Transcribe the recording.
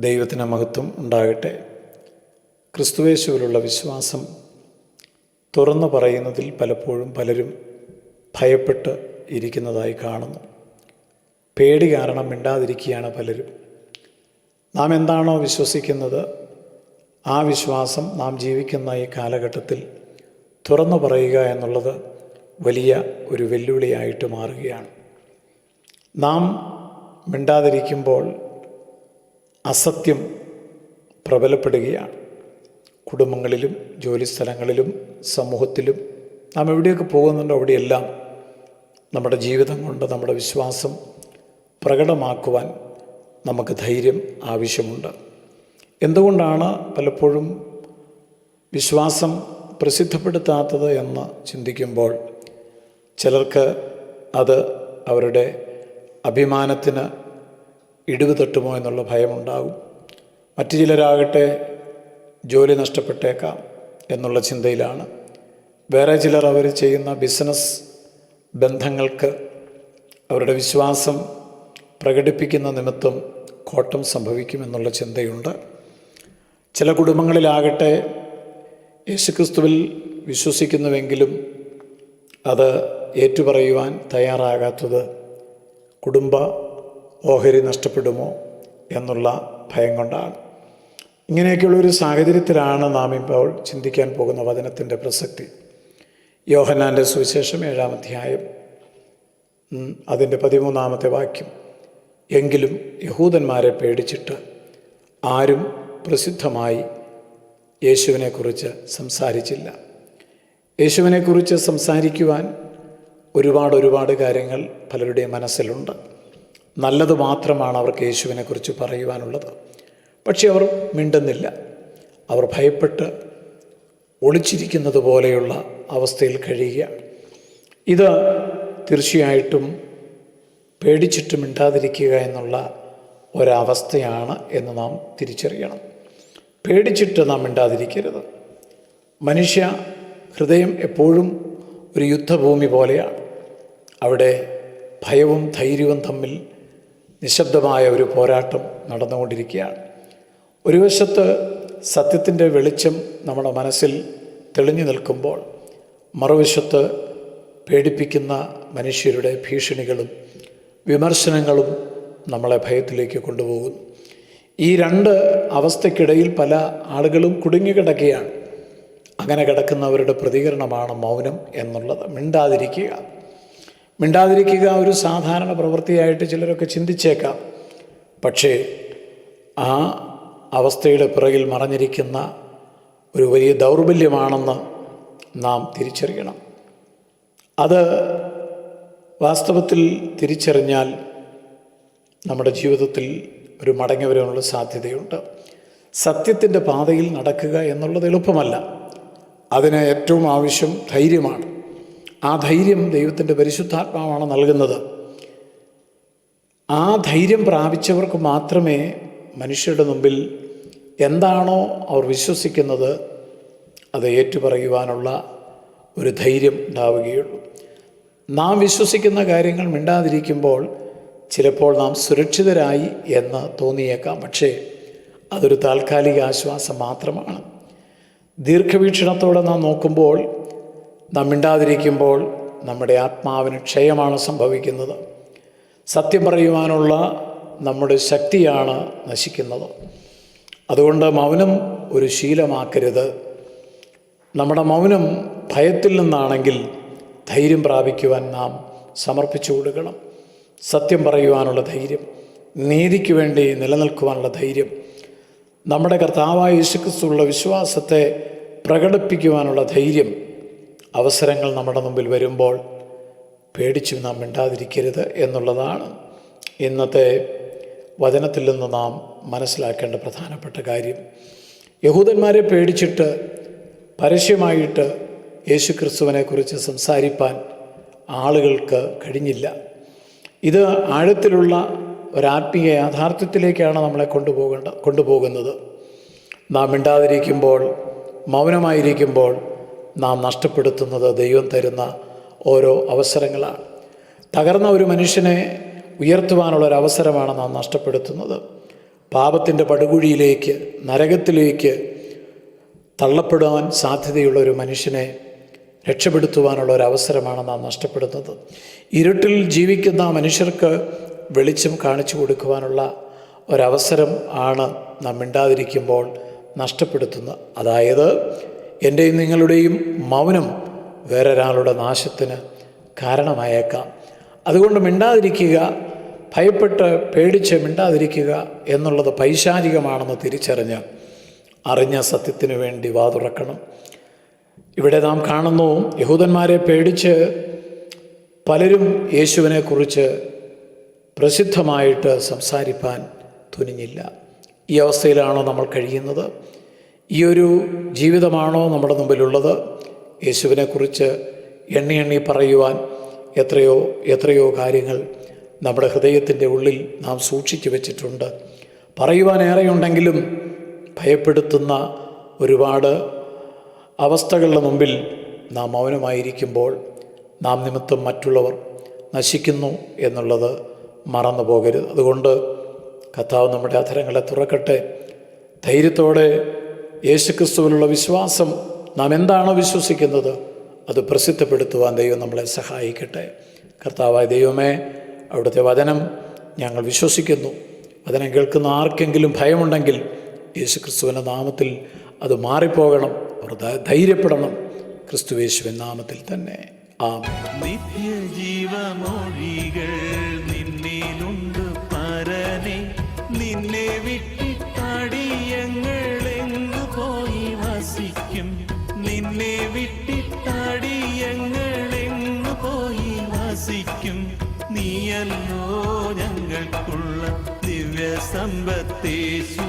ദൈവത്തിന് മഹത്വം ഉണ്ടാകട്ടെ. ക്രിസ്തുയേശുവിലുള്ള വിശ്വാസം തുറന്നു പറയുന്നതിൽ പലപ്പോഴും പലരും ഭയപ്പെട്ട് ഇരിക്കുന്നതായി കാണുന്നു. പേടി കാരണം മിണ്ടാതിരിക്കുകയാണ് പലരും. നാം എന്താണോ വിശ്വസിക്കുന്നത് ആ വിശ്വാസം നാം ജീവിക്കുന്ന ഈ കാലഘട്ടത്തിൽ തുറന്നു പറയുക എന്നുള്ളത് വലിയ ഒരു വെല്ലുവിളിയായിട്ട് മാറുകയാണ്. നാം മിണ്ടാതിരിക്കുമ്പോൾ അസത്യം പ്രബലപ്പെടുകയാണ്. കുടുംബങ്ങളിലും ജോലിസ്ഥലങ്ങളിലും സമൂഹത്തിലും നാം എവിടെയൊക്കെ പോകുന്നുണ്ടോ അവിടെയെല്ലാം നമ്മുടെ ജീവിതം കൊണ്ട് നമ്മുടെ വിശ്വാസം പ്രകടമാക്കുവാൻ നമുക്ക് ധൈര്യം ആവശ്യമുണ്ട്. എന്തുകൊണ്ടാണ് പലപ്പോഴും വിശ്വാസം പ്രസിദ്ധപ്പെടുത്താത്തത് എന്ന് ചിന്തിക്കുമ്പോൾ ചിലർക്ക് അത് അവരുടെ അഭിമാനത്തിന് ഇടിവ് തട്ടുമോ എന്നുള്ള ഭയമുണ്ടാകും. മറ്റു ചിലരാകട്ടെ ജോലി നഷ്ടപ്പെട്ടേക്കാം എന്നുള്ള ചിന്തയിലാണ്. വേറെ ചിലർ അവർ ചെയ്യുന്ന ബിസിനസ് ബന്ധങ്ങൾക്ക് അവരുടെ വിശ്വാസം പ്രകടിപ്പിക്കുന്ന നിമിത്തം കോട്ടം സംഭവിക്കുമെന്നുള്ള ചിന്തയുണ്ട്. ചില കുടുംബങ്ങളിലാകട്ടെ യേശുക്രിസ്തുവിൽ വിശ്വസിക്കുന്നുവെങ്കിലും അത് ഏറ്റുപറയുവാൻ തയ്യാറാകാത്തത് കുടുംബ ഓഹരി നഷ്ടപ്പെടുമോ എന്നുള്ള ഭയം കൊണ്ടാണ്. ഇങ്ങനെയൊക്കെയുള്ളൊരു സാഹചര്യത്തിലാണ് നാം ഇപ്പോൾ ചിന്തിക്കാൻ പോകുന്ന വചനത്തിൻ്റെ പ്രസക്തി. യോഹന്നാൻ്റെ സുവിശേഷം 7-ാം അധ്യായം അതിൻ്റെ 13-ാമത്തെ വാക്യം. എങ്കിലും യഹൂദന്മാരെ പേടിച്ചിട്ട് ആരും പ്രസിദ്ധമായി യേശുവിനെക്കുറിച്ച് സംസാരിച്ചില്ല. യേശുവിനെക്കുറിച്ച് സംസാരിക്കുവാൻ ഒരുപാട് കാര്യങ്ങൾ പലരുടെയും മനസ്സിലുണ്ട്. നല്ലത് മാത്രമാണ് അവർക്ക് യേശുവിനെക്കുറിച്ച് പറയുവാനുള്ളത്. പക്ഷെ അവർ മിണ്ടുന്നില്ല. അവർ ഭയപ്പെട്ട് ഒളിച്ചിരിക്കുന്നത് പോലെയുള്ള അവസ്ഥയിൽ കഴിയുകയാണ്. ഇത് തീർച്ചയായിട്ടും പേടിച്ചിട്ട് മിണ്ടാതിരിക്കുക എന്നുള്ള ഒരവസ്ഥയാണ് എന്ന് നാം തിരിച്ചറിയണം. പേടിച്ചിട്ട് നാം മിണ്ടാതിരിക്കരുത്. മനുഷ്യ ഹൃദയം എപ്പോഴും ഒരു യുദ്ധഭൂമി പോലെയാണ്. അവിടെ ഭയവും ധൈര്യവും തമ്മിൽ നിശബ്ദമായ ഒരു പോരാട്ടം നടന്നുകൊണ്ടിരിക്കുകയാണ്. ഒരു വശത്ത് സത്യത്തിൻ്റെ വെളിച്ചം നമ്മുടെ മനസ്സിൽ തെളിഞ്ഞു നിൽക്കുമ്പോൾ മറുവശത്ത് പേടിപ്പിക്കുന്ന മനുഷ്യരുടെ ഭീഷണികളും വിമർശനങ്ങളും നമ്മളെ ഭയത്തിലേക്ക് കൊണ്ടുപോകുന്നു. ഈ രണ്ട് അവസ്ഥയ്ക്കിടയിൽ പല ആളുകളും കുടുങ്ങിക്കിടക്കുകയാണ്. അങ്ങനെ കിടക്കുന്നവരുടെ പ്രതികരണമാണ് മൗനം എന്നുള്ളത്. മിണ്ടാതിരിക്കുക ഒരു സാധാരണ പ്രവൃത്തിയായിട്ട് ചിലരൊക്കെ ചിന്തിച്ചേക്കാം. പക്ഷേ ആ അവസ്ഥയുടെ പിറകിൽ മറഞ്ഞിരിക്കുന്ന ഒരു വലിയ ദൗർബല്യമാണെന്ന് നാം തിരിച്ചറിയണം. അത് വാസ്തവത്തിൽ തിരിച്ചറിഞ്ഞാൽ നമ്മുടെ ജീവിതത്തിൽ ഒരു മടങ്ങി വരാനുള്ള സാധ്യതയുണ്ട്. സത്യത്തിൻ്റെ പാതയിൽ നടക്കുക എന്നുള്ളത് എളുപ്പമല്ല. അതിന് ഏറ്റവും ആവശ്യം ധൈര്യമാണ്. ആ ധൈര്യം ദൈവത്തിൻ്റെ പരിശുദ്ധാത്മാവാണ് നൽകുന്നത്. ആ ധൈര്യം പ്രാപിച്ചവർക്ക് മാത്രമേ മനുഷ്യരുടെ മുമ്പിൽ എന്താണോ അവർ വിശ്വസിക്കുന്നത് അത് ഏറ്റുപറയുവാനുള്ള ഒരു ധൈര്യം ഉണ്ടാവുകയുള്ളൂ. നാം വിശ്വസിക്കുന്ന കാര്യങ്ങൾ മിണ്ടാതിരിക്കുമ്പോൾ ചിലപ്പോൾ നാം സുരക്ഷിതരായി എന്ന് തോന്നിയേക്കാം. പക്ഷേ അതൊരു താൽക്കാലിക ആശ്വാസം മാത്രമാണ്. ദീർഘവീക്ഷണത്തോടെ നാം നോക്കുമ്പോൾ നാം മിണ്ടാതിരിക്കുമ്പോൾ നമ്മുടെ ആത്മാവിന് ക്ഷയമാണ് സംഭവിക്കുന്നത്. സത്യം പറയുവാനുള്ള നമ്മുടെ ശക്തിയാണ് നശിക്കുന്നത്. അതുകൊണ്ട് മൗനം ഒരു ശീലമാക്കരുത്. നമ്മുടെ മൗനം ഭയത്തിൽ നിന്നാണെങ്കിൽ ധൈര്യം പ്രാപിക്കുവാൻ നാം സമർപ്പിച്ചു കൊടുക്കണം. സത്യം പറയുവാനുള്ള ധൈര്യം, നീതിക്ക് വേണ്ടി നിലനിൽക്കുവാനുള്ള ധൈര്യം, നമ്മുടെ കർത്താവായ യേശുക്രിസ്തുവിലുള്ള വിശ്വാസത്തെ പ്രകടിപ്പിക്കുവാനുള്ള ധൈര്യം, അവസരങ്ങൾ നമ്മുടെ മുമ്പിൽ വരുമ്പോൾ പേടിച്ച് നാം മിണ്ടാതിരിക്കരുത് എന്നുള്ളതാണ് ഇന്നത്തെ വചനത്തിൽ നിന്ന് നാം മനസ്സിലാക്കേണ്ട പ്രധാനപ്പെട്ട കാര്യം. യഹൂദന്മാരെ പേടിച്ചിട്ട് പരസ്യമായിട്ട് യേശുക്രിസ്തുവിനെക്കുറിച്ച് സംസാരിപ്പാൻ ആളുകൾക്ക് കഴിഞ്ഞില്ല. ഇത് ആഴത്തിലുള്ള ഒരാത്മീയ യാഥാർത്ഥ്യത്തിലേക്കാണ് നമ്മളെ കൊണ്ടുപോകുന്നത്. നാം മിണ്ടാതിരിക്കുമ്പോൾ, മൗനമായിരിക്കുമ്പോൾ നാം നഷ്ടപ്പെടുത്തുന്നത് ദൈവം തരുന്ന ഓരോ അവസരങ്ങളാണ്. തകർന്ന ഒരു മനുഷ്യനെ ഉയർത്തുവാനുള്ളൊരവസരമാണ് നാം നഷ്ടപ്പെടുത്തുന്നത്. പാപത്തിൻ്റെ പടുകുഴിയിലേക്ക്, നരകത്തിലേക്ക് തള്ളപ്പെടാൻ സാധ്യതയുള്ള ഒരു മനുഷ്യനെ രക്ഷപ്പെടുത്തുവാനുള്ള ഒരവസരമാണ് നാം നഷ്ടപ്പെടുന്നത്. ഇരുട്ടിൽ ജീവിക്കുന്ന മനുഷ്യർക്ക് വെളിച്ചം കാണിച്ചു കൊടുക്കുവാനുള്ള ഒരവസരം ആണ് നാം മിണ്ടാതിരിക്കുമ്പോൾ നഷ്ടപ്പെടുത്തുന്നത്. അതായത് എൻ്റെയും നിങ്ങളുടെയും മൗനം വേറൊരാളുടെ നാശത്തിന് കാരണമായേക്കാം. അതുകൊണ്ട് മിണ്ടാതിരിക്കുക, ഭയപ്പെട്ട് പേടിച്ച് മിണ്ടാതിരിക്കുക എന്നുള്ളത് പൈശാചികമാണെന്ന് തിരിച്ചറിഞ്ഞ് അറിഞ്ഞ സത്യത്തിന് വേണ്ടി വാതുറക്കണം. ഇവിടെ നാം കാണുന്നു, യഹൂദന്മാരെ പേടിച്ച് പലരും യേശുവിനെക്കുറിച്ച് പ്രസിദ്ധമായിട്ട് സംസാരിപ്പാൻ തുനിഞ്ഞില്ല. ഈ അവസ്ഥയിലാണോ നമ്മൾ കഴിയുന്നത്? ഈ ഒരു ജീവിതമാണോ നമ്മുടെ മുമ്പിലുള്ളത്? യേശുവിനെക്കുറിച്ച് എണ്ണി എണ്ണി പറയുവാൻ എത്രയോ കാര്യങ്ങൾ നമ്മുടെ ഹൃദയത്തിൻ്റെ ഉള്ളിൽ നാം സൂക്ഷിച്ചു വച്ചിട്ടുണ്ട്. പറയുവാൻ ഏറെയുണ്ടെങ്കിലും ഭയപ്പെടുത്തുന്ന ഒരുപാട് അവസ്ഥകളുടെ മുമ്പിൽ നാം മൗനമായിരിക്കുമ്പോൾ നാം നിമിത്തം മറ്റുള്ളവർ നശിക്കുന്നു എന്നുള്ളത് മറന്നു പോകരുത്. അതുകൊണ്ട് കർത്താവ് നമ്മുടെ അധരങ്ങളെ തുറക്കട്ടെ. ധൈര്യത്തോടെ യേശുക്രിസ്തുവിലുള്ള വിശ്വാസം, നാം എന്താണോ വിശ്വസിക്കുന്നത് അത് പ്രസിദ്ധപ്പെടുത്തുവാൻ ദൈവം നമ്മളെ സഹായിക്കട്ടെ. കർത്താവായ ദൈവമേ, അവിടുത്തെ വചനം ഞങ്ങൾ വിശ്വസിക്കുന്നു. വചനം കേൾക്കുന്ന ആർക്കെങ്കിലും ഭയമുണ്ടെങ്കിൽ യേശുക്രിസ്തുവിൻ്റെ നാമത്തിൽ അത് മാറിപ്പോകണം. അവർ ധൈര്യപ്പെടണം. ക്രിസ്തുയേശുവിൻ നാമത്തിൽ തന്നെ. ആമേൻ. നിത്യജീവമൊഴികൾ നിന്നിലുണ്ട് പരനെ, നിന്നെ വിട്ടിട്ടാടിയങ്ങളെങ്ങു പോയി വസിക്കും, നിന്നെ വിട്ടിട്ടാടിയങ്ങളെങ്ങു പോയി വസിക്കും. നീയല്ലോ ഞങ്ങൾക്കുള്ള ദിവ്യ സമ്പത്തേശു.